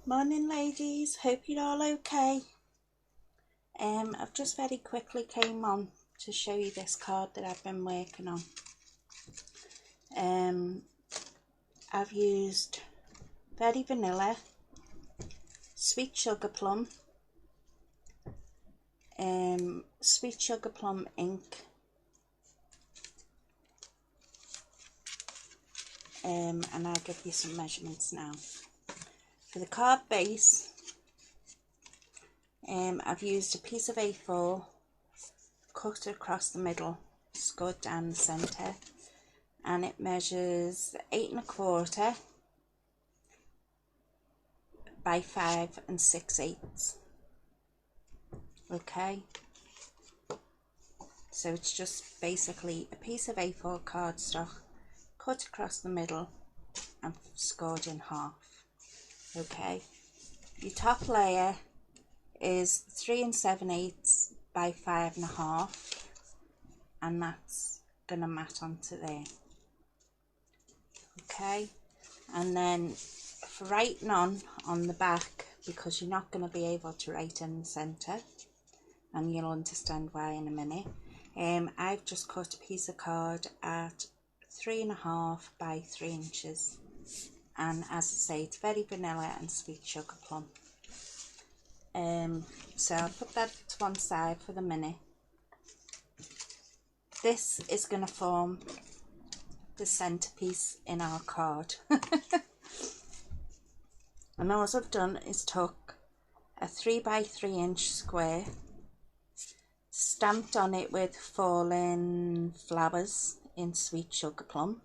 Morning ladies, hope you're all okay. I've just very quickly came on to show you this card that I've been working on. I've used very vanilla, sweet sugar plum, sweet sugar plum ink, and I'll give you some measurements now. For the card base, I've used a piece of A4, cut across the middle, scored down the centre, and it measures 8 1/4 by 5 6/8. Okay, so it's just basically a piece of A4 cardstock cut across the middle and scored in half. Okay, your top layer is 3 7/8 by 5 1/2, and that's gonna mat onto there. Okay, and then for writing on the back, because you're not going to be able to write in the centre, and you'll understand why in a minute, I've just cut a piece of card at 3 1/2 by 3 inches, and as I say, it's very vanilla and sweet sugar plum. So I'll put that to one side for the minute. This is going to form the centerpiece in our card. And all I've done is took a 3 by 3 inch square, stamped on it with falling flowers in sweet sugar plum,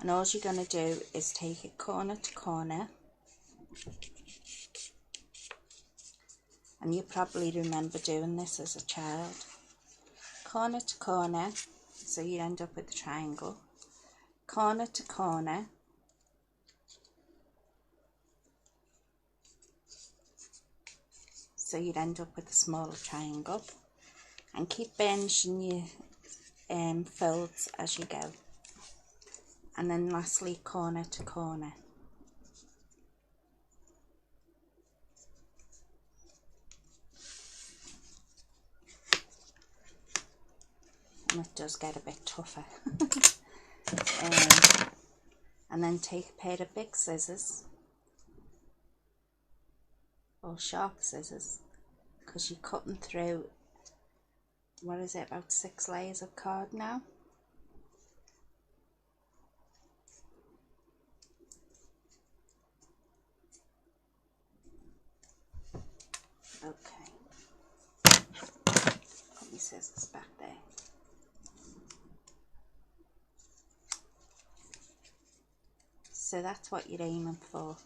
and all you're going to do is take it corner to corner, and you probably remember doing this as a child, corner to corner, so you end up with a triangle, corner to corner, so you'd end up with a smaller triangle, and keep burnishing your folds as you go, and then lastly corner to corner. And it does get a bit tougher. And then take a pair of big scissors, or sharp scissors, because you're cutting through, what is it, about 6 layers of card now. Okay, put my scissors back there. So that's what you're aiming for,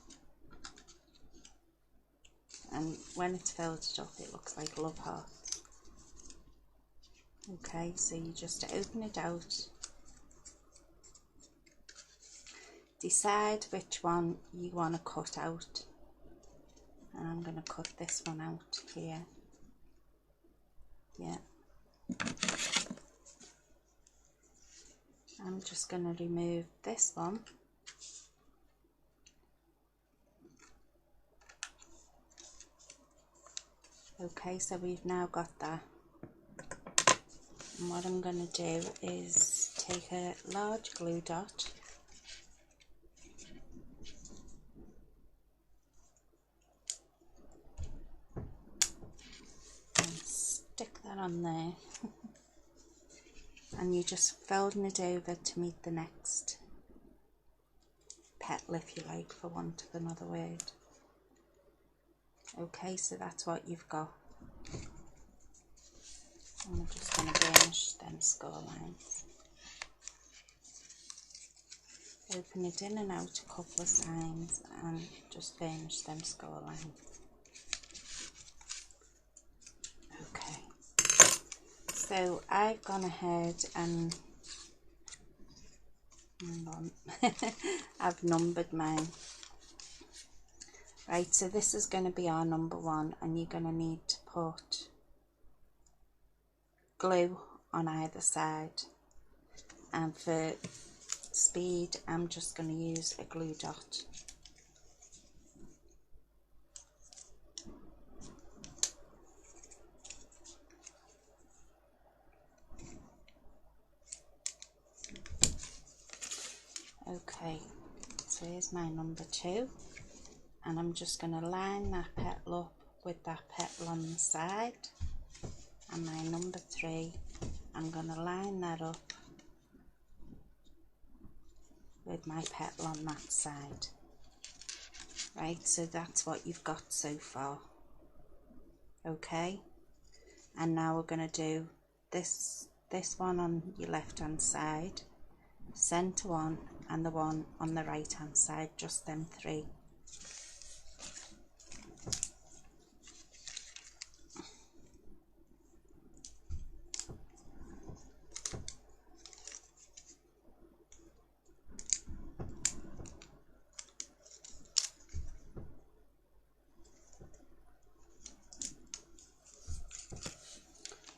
and when it's filled up it looks like love hearts. Okay, so you just open it out, decide which one you want to cut out, and I'm going to cut this one out here. Yeah, I'm just going to remove this one. Okay, so we've now got that. And what I'm going to do is take a large glue dot and stick that on there. And you're just folding it over to meet the next petal, if you like, for want of another word. Okay, so that's what you've got. And I'm just going to burnish them score lines. Open it in and out a couple of times and just burnish them score lines. Okay, so I've gone ahead and hang on. I've numbered mine. Right, so this is going to be our number 1, and you're going to need to put glue on either side, and for speed I'm just going to use a glue dot. here's my number 2, and I'm just going to line that petal up with that petal on the side, and my number 3, I'm going to line that up with my petal on that side. Right, so that's what you've got so far. Okay, and now we're going to do this one on your left hand side, center one, and the one on the right hand side, just them 3.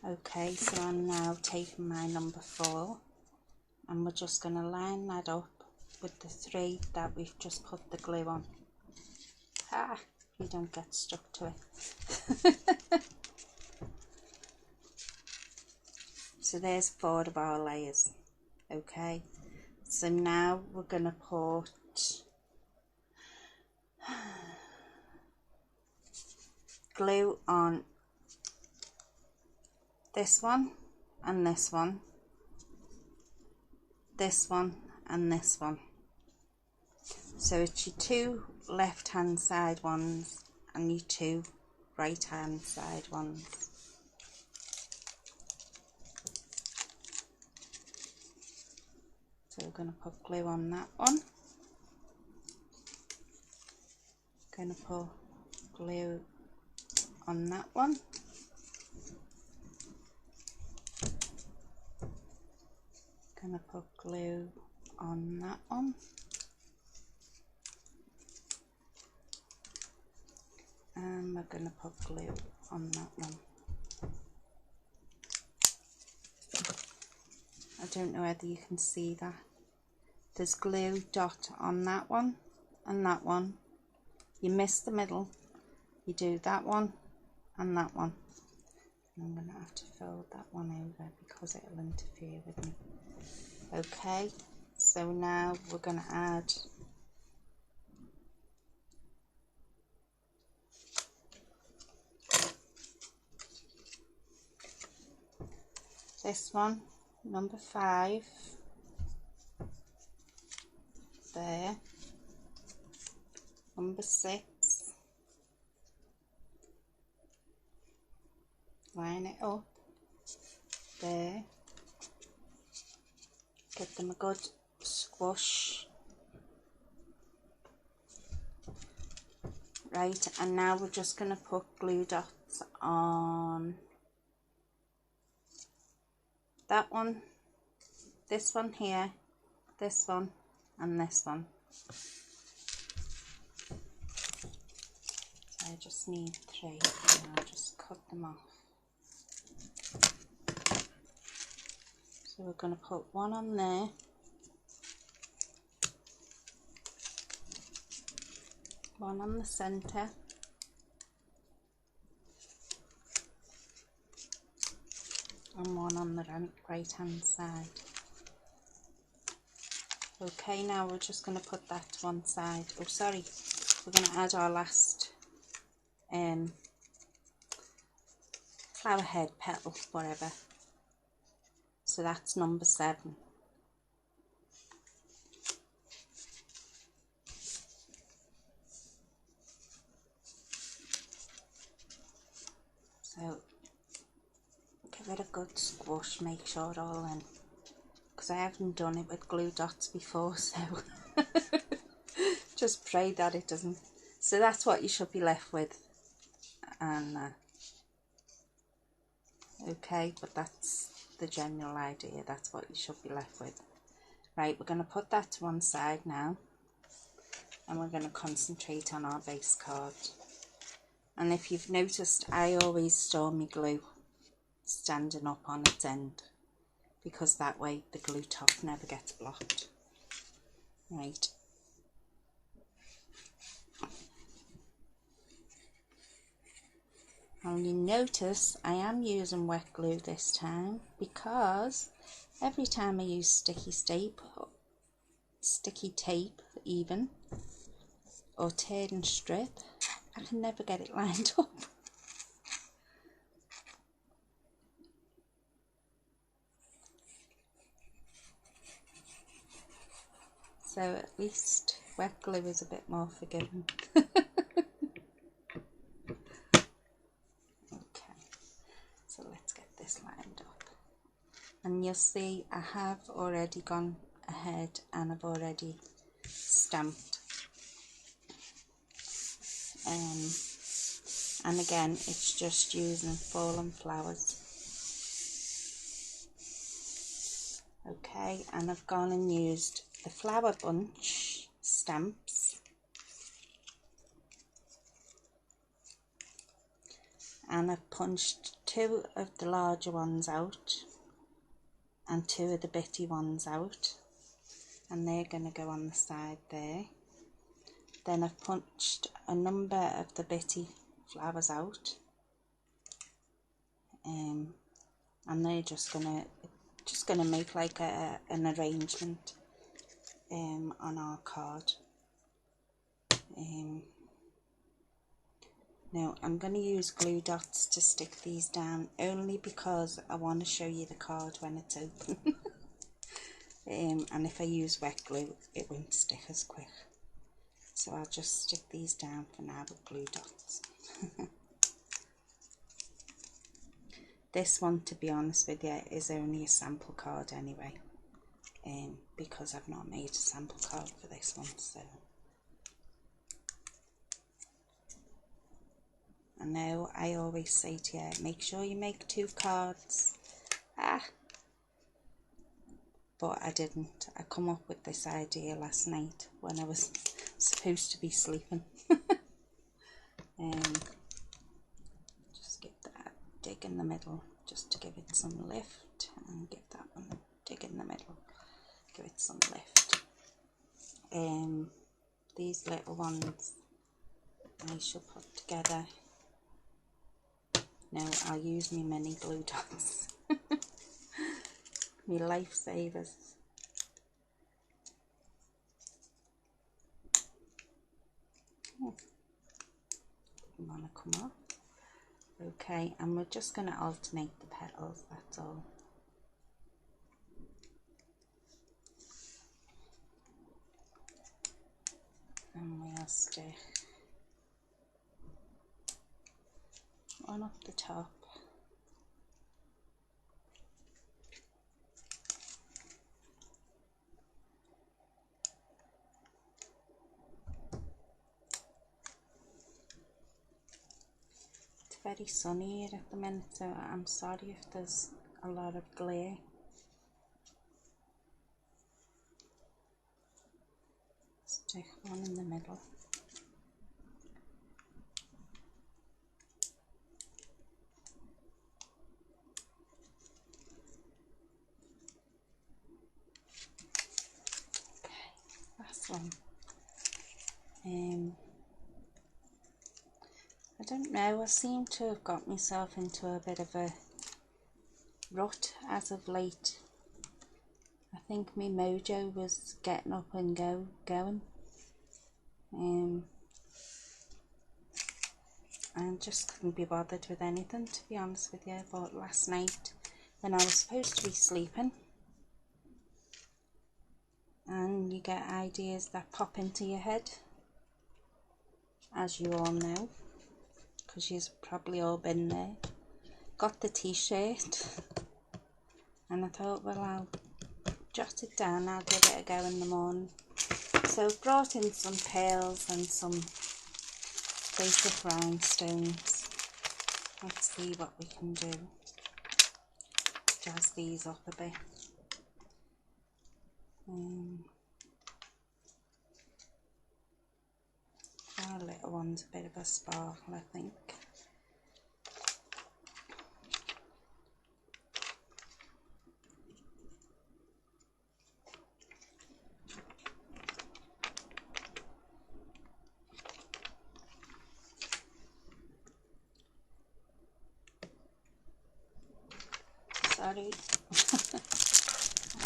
Okay, so I'm now taking my number 4, and we're just going to line that up with the 3 that we've just put the glue on. Ah, you don't get stuck to it. So there's 4 of our layers. Okay, so now we're going to put glue on this one and this one, this one and this one. So it's your 2 left hand side ones and your 2 right hand side ones. So we're going to put glue on that one. Going to put glue on that one. Going to put glue on that one. And we're going to put glue on that one. I don't know whether you can see that. There's glue dot on that one and that one. You miss the middle, you do that one and that one. And I'm going to have to fold that one over because it'll interfere with me. Okay, so now we're going to add this one, number 5, there, number 6, line it up, there, give them a good squish. Right, and now we're just going to put glue dots on that one, this one here, this one and this one. So I just need 3 and I'll just cut them off. So we're going to put one on there, one on the centre, and one on the right hand side. Okay, now we're just going to put that to one side. Oh sorry, we're going to add our last flower head, petal, whatever. So that's number 7. So give it a good squish, make sure it all in, because I haven't done it with glue dots before, so just pray that it doesn't. So that's what you should be left with, and okay, but that's the general idea, that's what you should be left with. Right, we're going to put that to one side now, and we're going to concentrate on our base card. And if you've noticed, I always store my glue standing up on its end, because that way the glue top never gets blocked. Right. And you notice I am using wet glue this time, because every time I use sticky tape even or turn straight. I can never get it lined up. So at least wet glue is a bit more forgiving. Okay, so let's get this lined up. And you'll see I have already gone ahead and I've already stamped. And again, it's just using fallen flowers. Okay, and I've gone and used the flower bunch stamps, and I've punched 2 of the larger ones out and 2 of the bitty ones out, and they're going to go on the side there. Then I've punched a number of the bitty flowers out, and they're just gonna make like an arrangement on our card. Now I'm going to use glue dots to stick these down, only because I want to show you the card when it's open. And if I use wet glue, it won't stick as quick. So I'll just stick these down for now with glue dots. This one, to be honest with you, is only a sample card anyway, because I've not made a sample card for this one. So I know I always say to you, make sure you make 2 cards. But I didn't. I come up with this idea last night when I was supposed to be sleeping. Just give that a dig in the middle, just to give it some lift, and give that one a dig in the middle, give it some lift. These little ones I shall put together. Now I'll use my mini glue dots. My lifesavers. You want to come up. Okay, and we're just going to alternate the petals, that's all. And we'll stick one up the top. Very sunny here at the minute, so I'm sorry if there's a lot of glare. Stick one in the middle. Okay, last one. I don't know, I seem to have got myself into a bit of a rut as of late. I think my mojo was getting up and going. I just couldn't be bothered with anything, to be honest with you. But last night, when I was supposed to be sleeping, and you get ideas that pop into your head, as you all know, because you've probably all been there. Got the t-shirt, and I thought, well, I'll jot it down, I'll give it a go in the morning. So I've brought in some pearls and some basic rhinestones. Let's see what we can do. Jazz these up a bit. Our little one's a bit of a sparkle, I think. Sorry.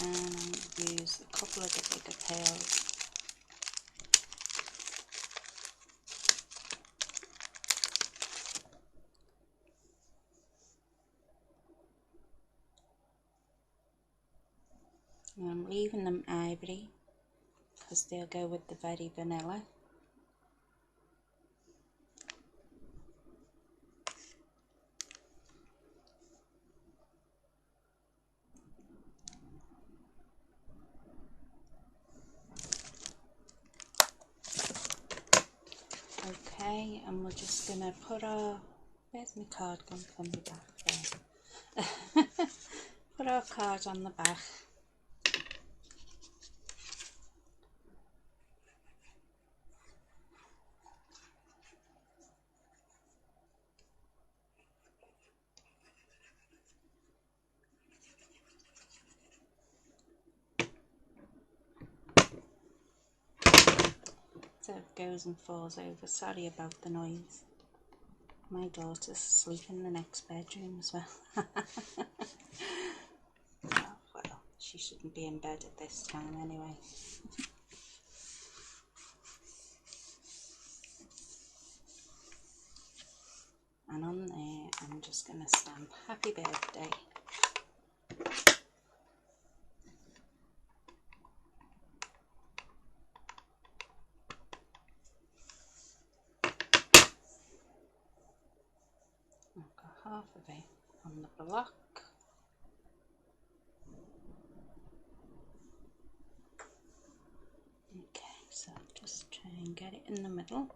And use a couple of the bigger pearls. And I'm leaving them ivory because they'll go with the very vanilla. Okay, and we're just going to put our, where's my card gone from the back there? Put our card on the back. So it goes and falls over. Sorry about the noise. My daughter's asleep in the next bedroom as well. Oh, well, she shouldn't be in bed at this time anyway. And on there, I'm just going to stamp Happy Birthday. I've got half of it on the block. Okay, so just try and get it in the middle.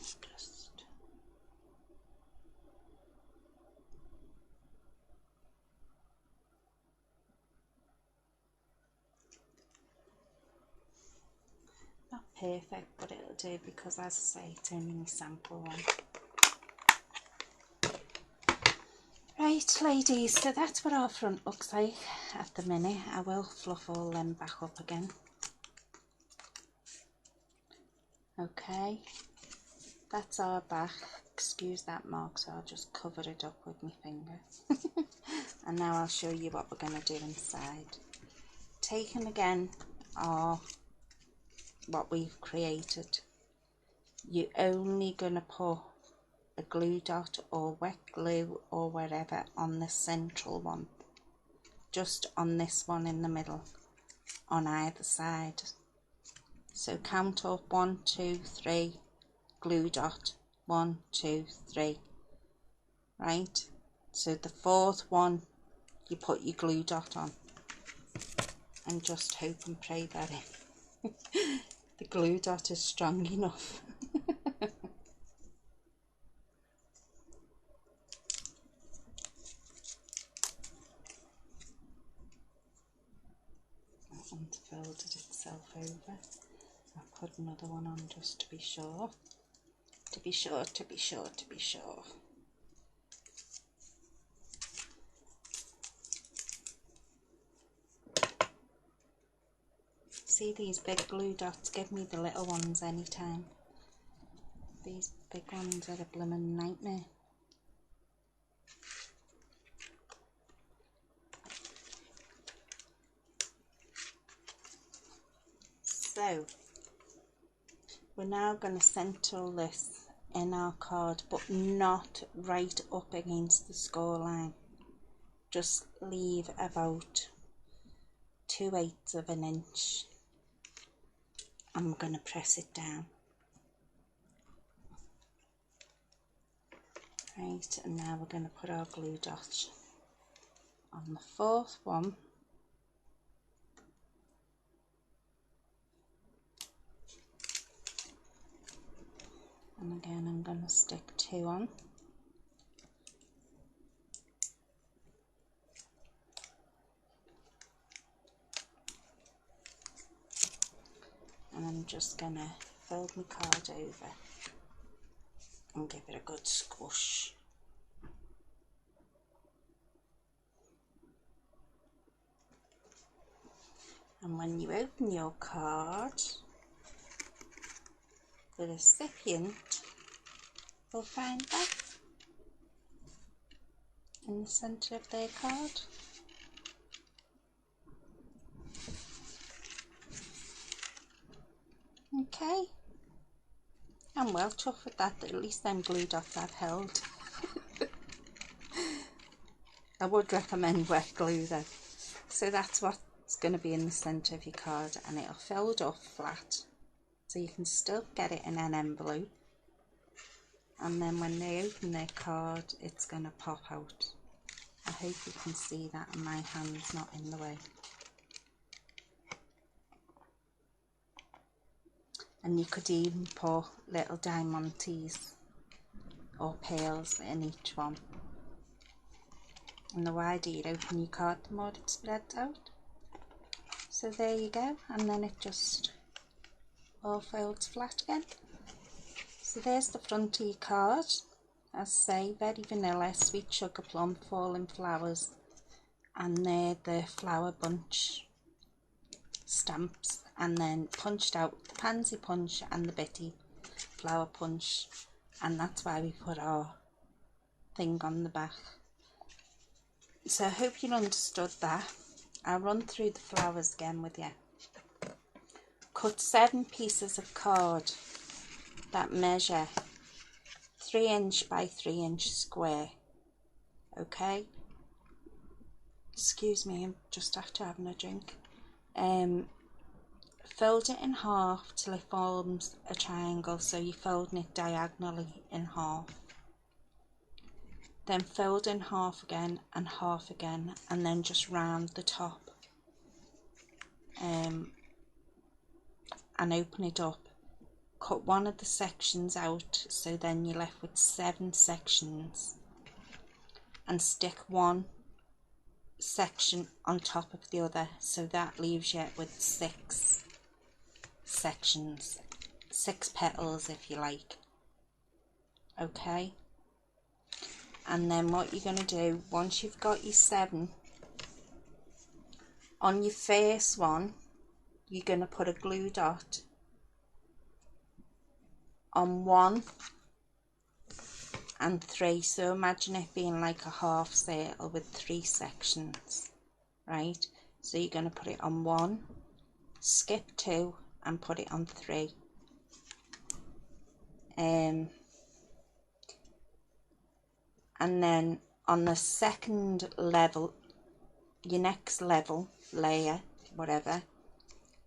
Just not perfect, but it'll do because, as I say, it's only my sample one. Right, ladies, so that's what our front looks like at the minute. I will fluff all them back up again. Okay, that's our back. Excuse that mark, so I'll just cover it up with my finger. And now I'll show you what we're going to do inside. Taking again our what we've created, you're only going to put a glue dot or wet glue or whatever on the central one, just on this one in the middle, on either side. So count up 1, 2, 3, glue dot, 1, 2, 3. Right, so the fourth one you put your glue dot on, and just hope and pray that the glue dot is strong enough. And folded itself over. I'll put another one on just to be sure. To be sure, to be sure, to be sure. See, these big glue dots give me the little ones anytime. These big ones are a blooming nightmare. So we're now going to centre this in our card, but not right up against the score line. Just leave about 2/8 of an inch. I'm going to press it down. Right, and now we're going to put our glue dot on the fourth one. And again, I'm going to stick 2 on. And I'm just going to fold my card over and give it a good squish. And when you open your card, the recipient will find that in the centre of their card. Okay, I'm well chuffed with that. At least them glue dots I've held. I would recommend wet glue though. So that's what's going to be in the centre of your card, and it'll fold up flat, so you can still get it in an envelope, and then when they open their card it's going to pop out. I hope you can see that, and my hand's not in the way. And you could even put little diamantes or pearls in each one. And the wider you open your card, the more it spreads out. So there you go, and then it just all folds flat again. So there's the front of your card. As I say, very vanilla, sweet sugar plum, falling flowers, and they're the flower bunch stamps, and then punched out the pansy punch and the bitty flower punch, and that's why we put our thing on the back. So I hope you understood that. I'll run through the flowers again with you. Cut 7 pieces of card that measure 3 inch by 3 inch square. Okay, excuse me, I'm just after having a drink. Fold it in half till it forms a triangle, so you're folding it diagonally in half. Then fold in half again, and then just round the top, and open it up. Cut one of the sections out, so then you're left with 7 sections, and stick one section on top of the other, so that leaves you with 6 sections, 6 petals if you like. Okay, and then what you're going to do, once you've got your 7, on your first one you're going to put a glue dot on 1 and 3, so imagine it being like a half circle with 3 sections, right? So you're going to put it on 1, skip 2 and put it on 3. And then on the second level, your next level, layer, whatever,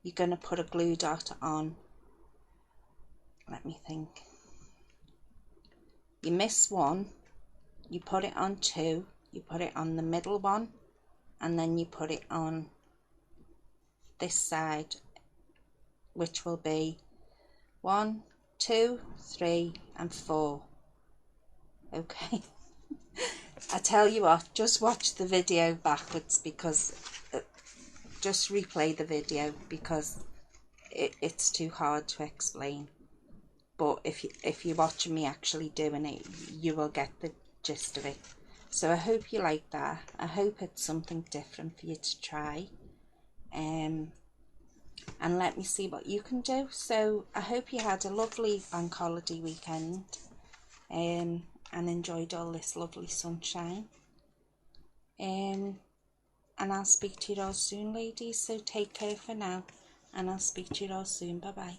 you're going to put a glue dot on, let me think, you miss 1, you put it on 2, you put it on the middle one, and then you put it on this side, which will be 1, 2, 3 and 4. Okay. I tell you what, just watch the video backwards, because just replay the video, because it's too hard to explain. But if you're watching me actually doing it, you will get the gist of it. So I hope you like that. I hope it's something different for you to try, and let me see what you can do. So I hope you had a lovely bank holiday weekend, and enjoyed all this lovely sunshine. And I'll speak to you all soon, ladies. So take care for now, and I'll speak to you all soon. Bye bye.